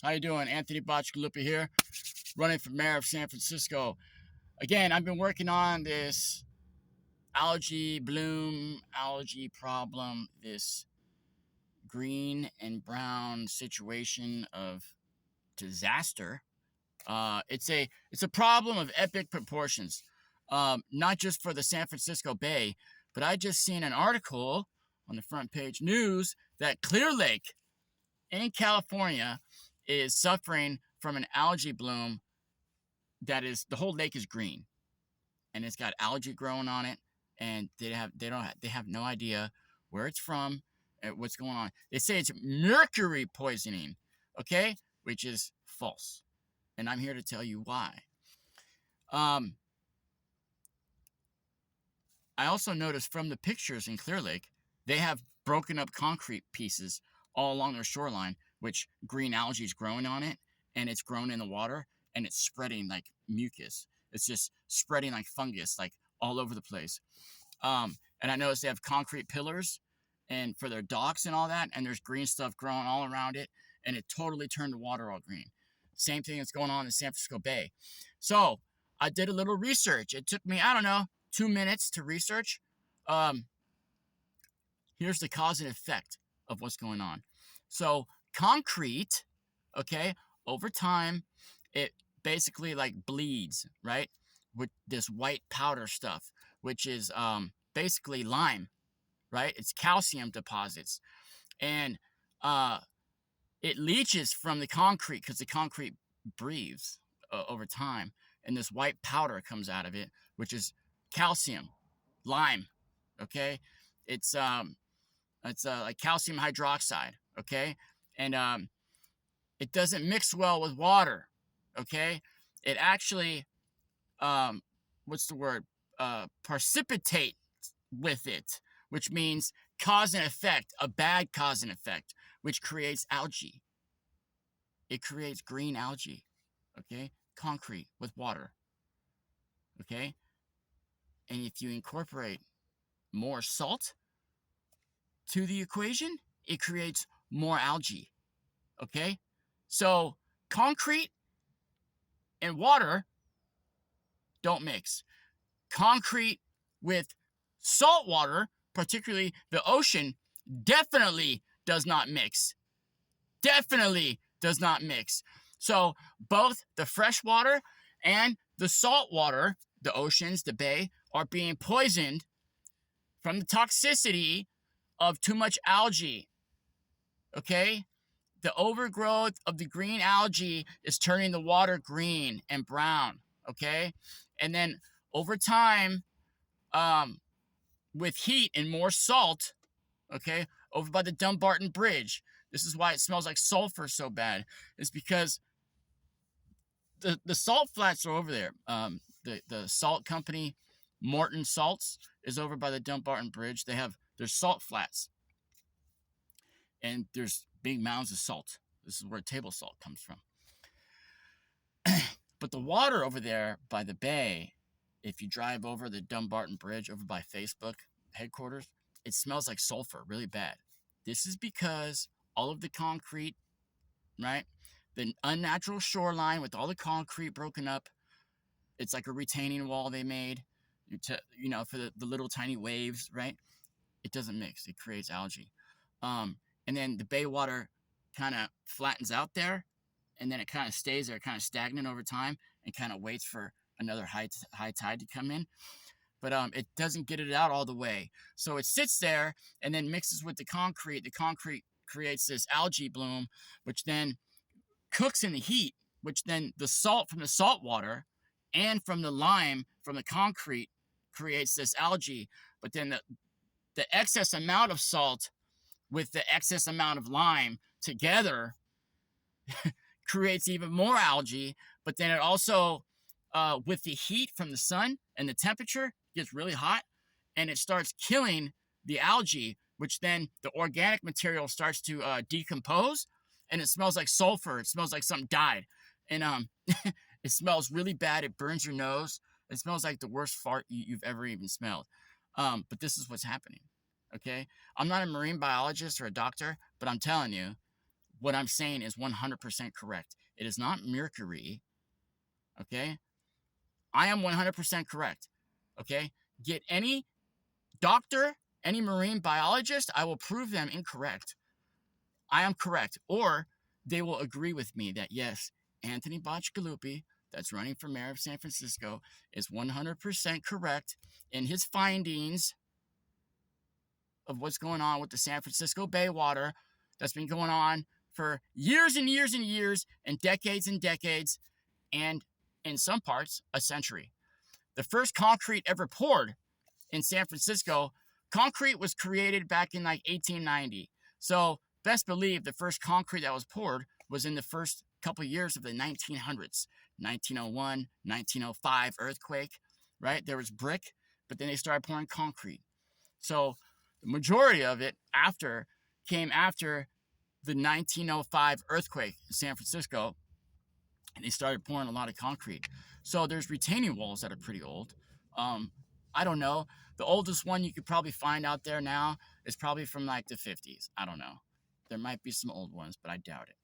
How you doing? Anthony Botchgalupi here, running for mayor of San Francisco. Again, I've been working on this algae bloom, algae problem, this green and brown situation of disaster. It's a problem of epic proportions, not just for the San Francisco Bay, but I just seen an article on the front page news that Clear Lake in California is suffering from an algae bloom that is the whole lake is green and it's got algae growing on it, and they have no idea where it's from and what's going on. They say it's mercury poisoning, okay, which is false, and I'm here to tell you why. um I also noticed from the pictures in Clear Lake, they have broken up concrete pieces all along their shoreline, which green algae is growing on it, and it's grown in the water, and it's spreading like mucus. It's just spreading like fungus, like all over the place. And I noticed they have concrete pillars, and for their docks and all that, and there's green stuff growing all around it, and it totally turned the water all green. Same thing that's going on in San Francisco Bay. So I did a little research. It took me, I don't know, 2 minutes to research. Um, Here's the cause and effect of what's going on. So concrete, okay, over time, it basically like bleeds, right? With this white powder stuff, which is basically lime, right? It's calcium deposits. And uh, it leaches from the concrete because the concrete breathes over time. And this white powder comes out of it, which is calcium, lime, okay? It's like calcium hydroxide, okay? And it doesn't mix well with water, okay? It actually, what's the word? Precipitate with it, which means cause and effect, a bad cause and effect, which creates algae. It creates green algae, okay? Concrete with water, okay? And if you incorporate more salt to the equation, it creates more algae, okay? So concrete and water don't mix. Concrete with salt water, particularly the ocean, definitely does not mix. Definitely does not mix. So both the fresh water and the salt water, the oceans, the bay, are being poisoned from the toxicity of too much algae. Okay? The overgrowth of the green algae is turning the water green and brown. Okay? And then over time, um, with heat and more salt, okay, over by the Dumbarton Bridge, this is why it smells like sulfur so bad. It's because the salt flats are over there. The salt company, Morton Salts, is over by the Dumbarton Bridge. There's salt flats, and there's big mounds of salt. This is where table salt comes from. But the water over there by the bay, if you drive over the Dumbarton Bridge over by Facebook headquarters, it smells like sulfur really bad. This is because all of the concrete, right? The unnatural shoreline with all the concrete broken up. It's like a retaining wall they made, for the little tiny waves, right? It doesn't mix. It creates algae. And then the bay water kind of flattens out there, and then it kind of stays there, kind of stagnant over time, and kind of waits for another high tide to come in. But it doesn't get it out all the way. So it sits there and then mixes with the concrete. The concrete creates this algae bloom, which then cooks in the heat, which then the salt from the salt water and from the lime from the concrete creates this algae. But then the excess amount of salt with the excess amount of lime together creates even more algae. But then it also, with the heat from the sun and the temperature, gets really hot, and it starts killing the algae, which then the organic material starts to decompose, and it smells like sulfur. It smells like something died, and it smells really bad. It burns your nose. It smells like the worst fart you've ever even smelled. But this is what's happening. Okay, I'm not a marine biologist or a doctor, but I'm telling you, what I'm saying is 100% correct. It is not mercury. Okay? I am 100% correct. Okay? Get any doctor, any marine biologist, I will prove them incorrect. I am correct. Or they will agree with me that yes, Anthony Bacigalupi, that's running for mayor of San Francisco, is 100% correct in his findings of what's going on with the San Francisco Bay water that's been going on for years and years and years and decades, and in some parts, a century. The first concrete ever poured in San Francisco, concrete was created back in like 1890. So best believe the first concrete that was poured was in the first couple years of the 1900s, 1901, 1905 earthquake, right? There was brick, but then they started pouring concrete. So the majority of it came after the 1905 earthquake in San Francisco, and they started pouring a lot of concrete. So there's retaining walls that are pretty old. I don't know. The oldest one you could probably find out there now is probably from like the 50s. I don't know. There might be some old ones, but I doubt it.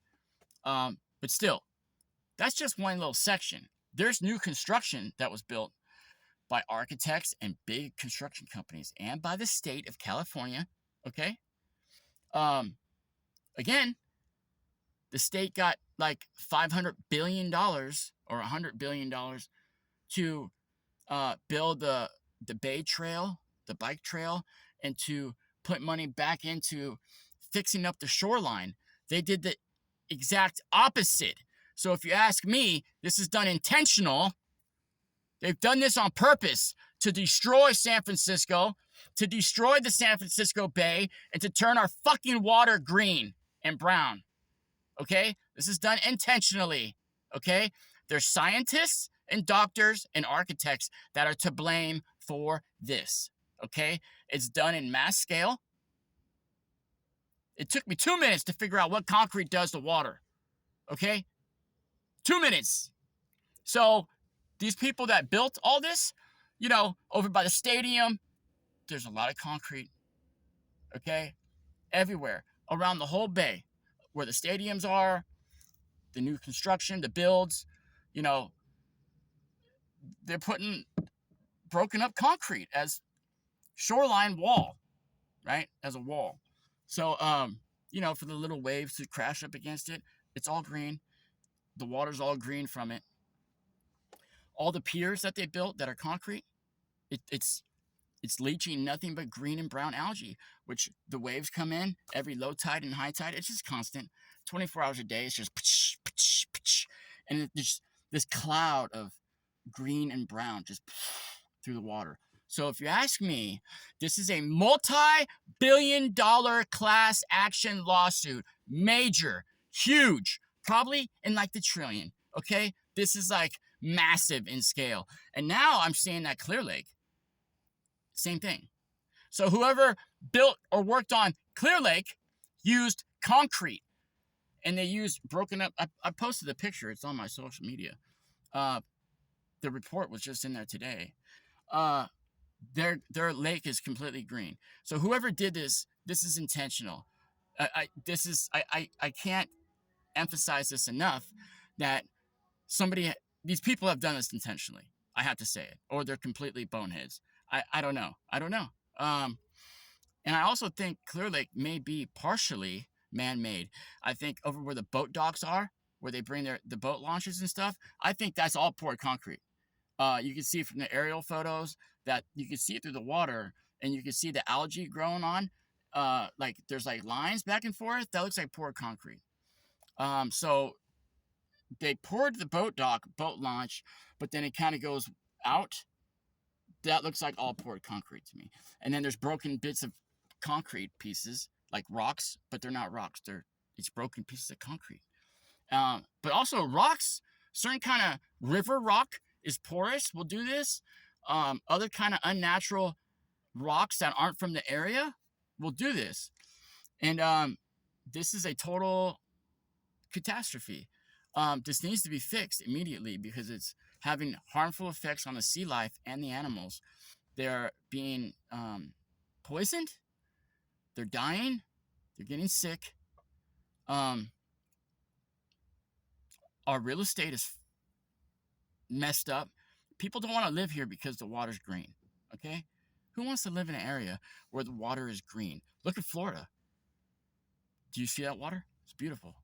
But still, that's just one little section. There's new construction that was built by architects and big construction companies and by the state of California. Okay. Again, the state got like $500 billion or $100 billion to build the Bay Trail, the bike trail, and to put money back into fixing up the shoreline. They did the exact opposite. So if you ask me, this is done intentional. They've done this on purpose to destroy San Francisco, to destroy the San Francisco Bay, and to turn our fucking water green and brown. Okay? This is done intentionally. Okay? There's scientists and doctors and architects that are to blame for this. Okay? It's done in mass scale. It took me 2 minutes to figure out what concrete does to water. Okay? 2 minutes. So these people that built all this, over by the stadium, there's a lot of concrete. Okay? Everywhere. Around the whole bay. Where the stadiums are, the new construction, the builds, they're putting broken up concrete as shoreline wall, right? As a wall. So, for the little waves to crash up against it, it's all green. The water's all green from it. All the piers that they built that are concrete, it's leaching nothing but green and brown algae, which the waves come in every low tide and high tide. It's just constant, 24 hours a day. It's just, and there's this cloud of green and brown just through the water. So if you ask me, this is a multi-billion-dollar class action lawsuit. Major, huge, probably in like the trillion. Okay? This is like massive in scale. And now I'm seeing that Clear Lake, same thing. So whoever built or worked on Clear Lake used concrete. And they used broken up. I posted the picture. It's on my social media. The report was just in there today. Their lake is completely green. So whoever did this is intentional. I can't emphasize this enough that these people have done this intentionally. I have to say it, or they're completely boneheads. I don't know. And I also think Clear Lake may be partially man-made. I think over where the boat docks are, where they bring the boat launches and stuff, I think that's all poured concrete. You can see from the aerial photos that you can see it through the water, and you can see the algae growing on. Like there's like lines back and forth. That looks like poured concrete. So they poured the boat launch, but then it kind of goes out. That looks like all poured concrete to me. And then there's broken bits of concrete pieces, like rocks, but they're not rocks. It's broken pieces of concrete. But also rocks, certain kind of river rock is porous, will do this. Other kind of unnatural rocks that aren't from the area will do this. And this is a total catastrophe. This needs to be fixed immediately because it's having harmful effects on the sea life and the animals. They're being poisoned. They're dying. They're getting sick. Our real estate is messed up. People don't want to live here because the water's green. Okay? Who wants to live in an area where the water is green? Look at Florida. Do you see that water? It's beautiful.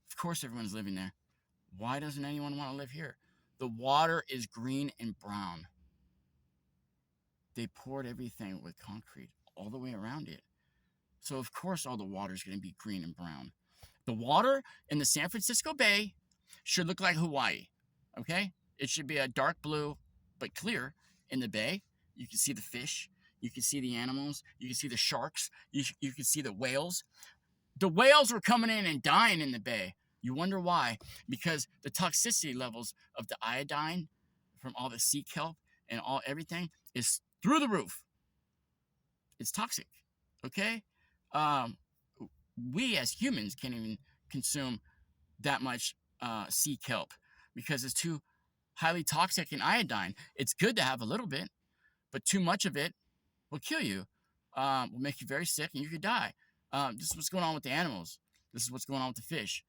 Of course, everyone's living there. Why doesn't anyone want to live here? The water is green and brown. They poured everything with concrete all the way around it. So, of course, all the water is going to be green and brown. The water in the San Francisco Bay should look like Hawaii. Okay? It should be a dark blue, but clear in the bay. You can see the fish. You can see the animals. You can see the sharks. You can see the whales. The whales were coming in and dying in the bay. You wonder why? Because the toxicity levels of the iodine from all the sea kelp and everything is through the roof. It's toxic. Okay? We as humans can't even consume that much sea kelp because it's too highly toxic in iodine. It's good to have a little bit, but too much of it will kill you, will make you very sick, and you could die. This is what's going on with the animals. This is what's going on with the fish.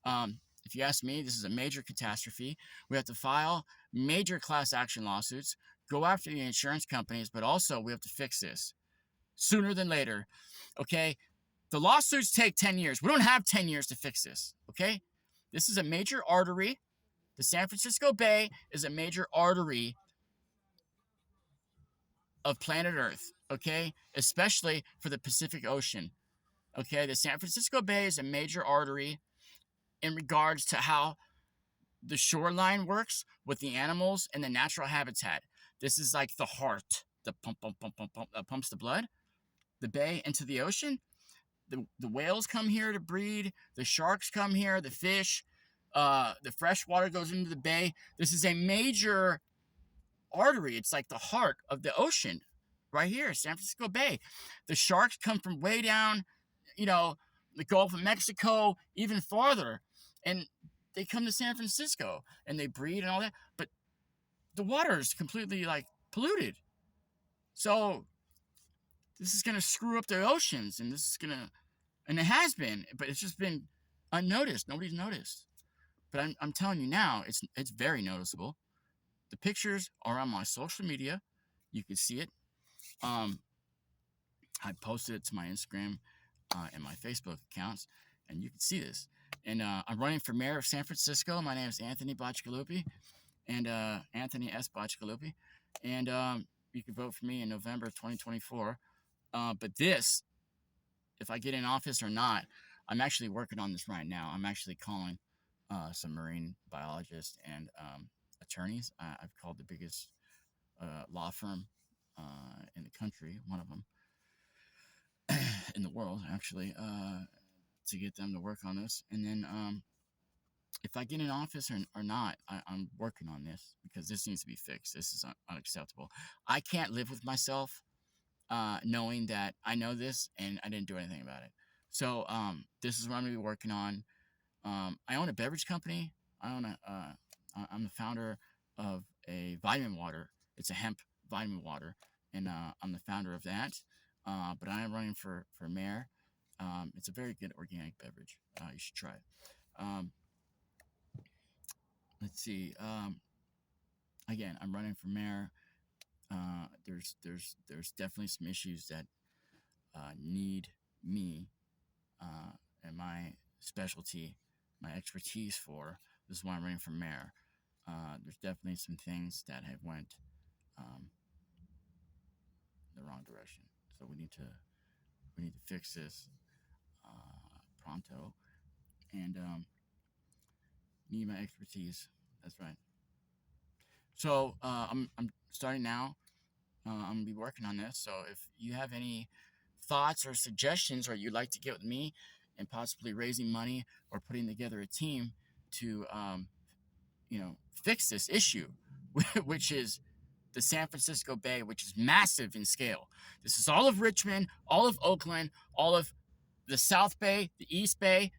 If you ask me, this is a major catastrophe. We have to file major class action lawsuits, go after the insurance companies, but also we have to fix this sooner than later. Okay? The lawsuits take 10 years. We don't have 10 years to fix this. Okay? This is a major artery. The San Francisco Bay is a major artery of planet Earth, okay? Especially for the Pacific Ocean, okay? The San Francisco Bay is a major artery in regards to how the shoreline works with the animals and the natural habitat. This is like the heart, the pump, that pumps the blood, the bay into the ocean. The whales come here to breed. The sharks come here, the fish. The fresh water goes into the bay. This is a major artery. It's like the heart of the ocean right here, San Francisco Bay. The sharks come from way down, the Gulf of Mexico, even farther. And they come to San Francisco and they breed and all that. But the water is completely polluted. So this is going to screw up the oceans, and and it has been, but it's just been unnoticed. Nobody's noticed. But I'm telling you now, it's very noticeable. The pictures are on my social media. You can see it. I posted it to my Instagram and my Facebook accounts, and you can see this. And I'm running for mayor of San Francisco. My name is Anthony Bacigalupi, and Anthony S. Bacigalupi. And you can vote for me in November 2024. But this, if I get in office or not, I'm actually working on this right now. I'm actually calling some marine biologists and attorneys. I've called the biggest law firm in the country, one of them in the world, actually, to get them to work on this. And then if I get in office or not, I'm working on this because this needs to be fixed. This is unacceptable. I can't live with myself knowing that I know this and I didn't do anything about it. So this is what I'm going to be working on. I own a beverage company. I'm the founder of a vitamin water. It's a hemp vitamin water, and I'm the founder of that. But I am running for mayor. It's a very good organic beverage. You should try it. Let's see. Again, I'm running for mayor. There's definitely some issues that need me and my specialty, my expertise for. This is why I'm running for mayor. There's definitely some things that have went the wrong direction. So we need to fix this pronto, and need my expertise. That's right. So I'm starting now. I'm gonna be working on this. So if you have any thoughts or suggestions, or you'd like to get with me and possibly raising money or putting together a team to fix this issue, which is the San Francisco Bay, which is massive in scale. This is all of Richmond, all of Oakland, all of the South Bay, the East Bay,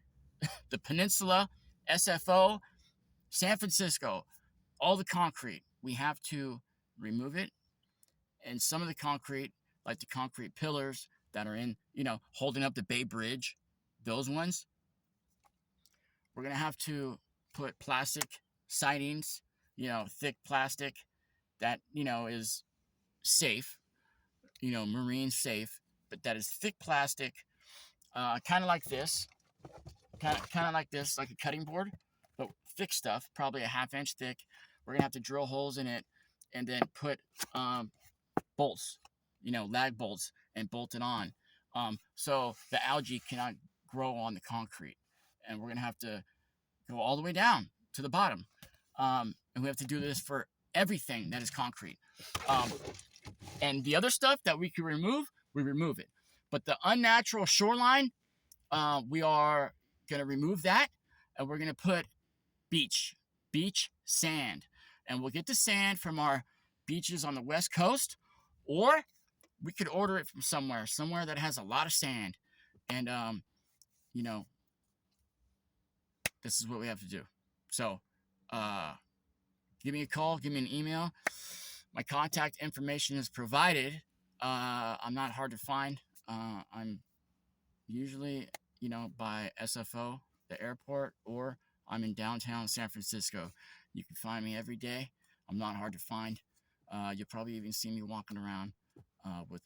the Peninsula, SFO, San Francisco, all the concrete. We have to remove it. And some of the concrete, like the concrete pillars that are holding up the Bay Bridge, those ones, we're going to have to put plastic sidings, thick plastic that, is safe, marine safe, but that is thick plastic, kind of like this, like a cutting board, but thick stuff, probably a 1/2 inch thick. We're gonna have to drill holes in it and then put bolts, lag bolts, and bolt it on, so the algae cannot grow on the concrete. And we're gonna have to go all the way down to the bottom, and we have to do this for everything that is concrete. And the other stuff that we can remove, we remove it. But the unnatural shoreline, we are gonna remove that, and we're gonna put beach sand, and we'll get the sand from our beaches on the West Coast, or we could order it from somewhere that has a lot of sand. And this is what we have to do. So give me a call, give me an email. My contact information is provided. I'm not hard to find. I'm usually by SFO, the airport, or I'm in downtown San Francisco. You can find me every day. I'm not hard to find. You'll probably even see me walking around with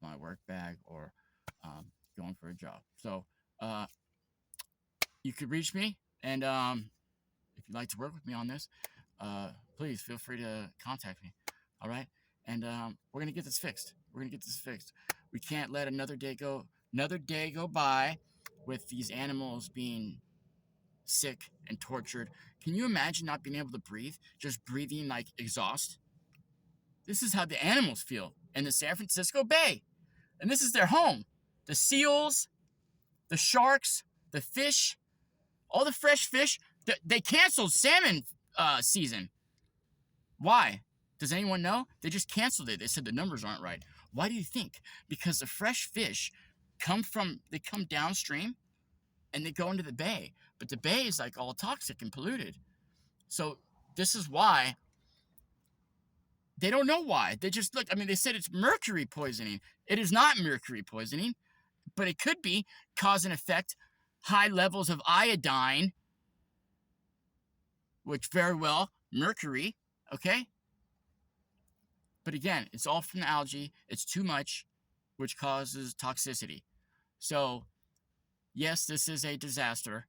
my work bag, or going for a job. So you could reach me, and if you'd like to work with me on this, please feel free to contact me. All right? And we're gonna get this fixed. We can't let another day go by with these animals being sick and tortured. Can you imagine not being able to breathe? Just breathing like exhaust? This is how the animals feel in the San Francisco Bay. And this is their home. The seals, the sharks, the fish, all the fresh fish. They canceled salmon season. Why? Does anyone know? They just canceled it. They said the numbers aren't right. Why do you think? Because the fresh fish come downstream and they go into the bay. But the bay is like all toxic and polluted. So this is why. They don't know why. They just look. They said it's mercury poisoning. It is not mercury poisoning, but it could be cause and effect. High levels of iodine, which very well mercury. Okay. But again, it's all from the algae. It's too much, which causes toxicity. So, yes, this is a disaster.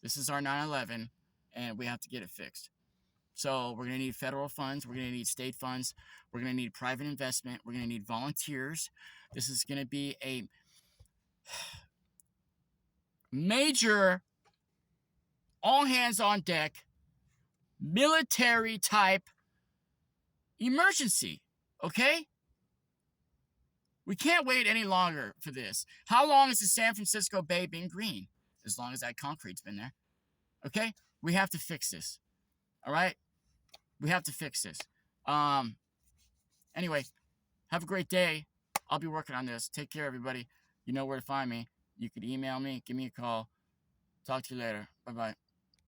This is our 9/11, and we have to get it fixed. So we're going to need federal funds. We're going to need state funds. We're going to need private investment. We're going to need volunteers. This is going to be a major, all hands on deck, military type emergency. Okay? We can't wait any longer for this. How long has the San Francisco Bay been green? As long as that concrete's been there. Okay? We have to fix this. All right? We have to fix this. Anyway, have a great day. I'll be working on this. Take care, everybody. You know where to find me. You could email me, give me a call. Talk to you later. Bye-bye.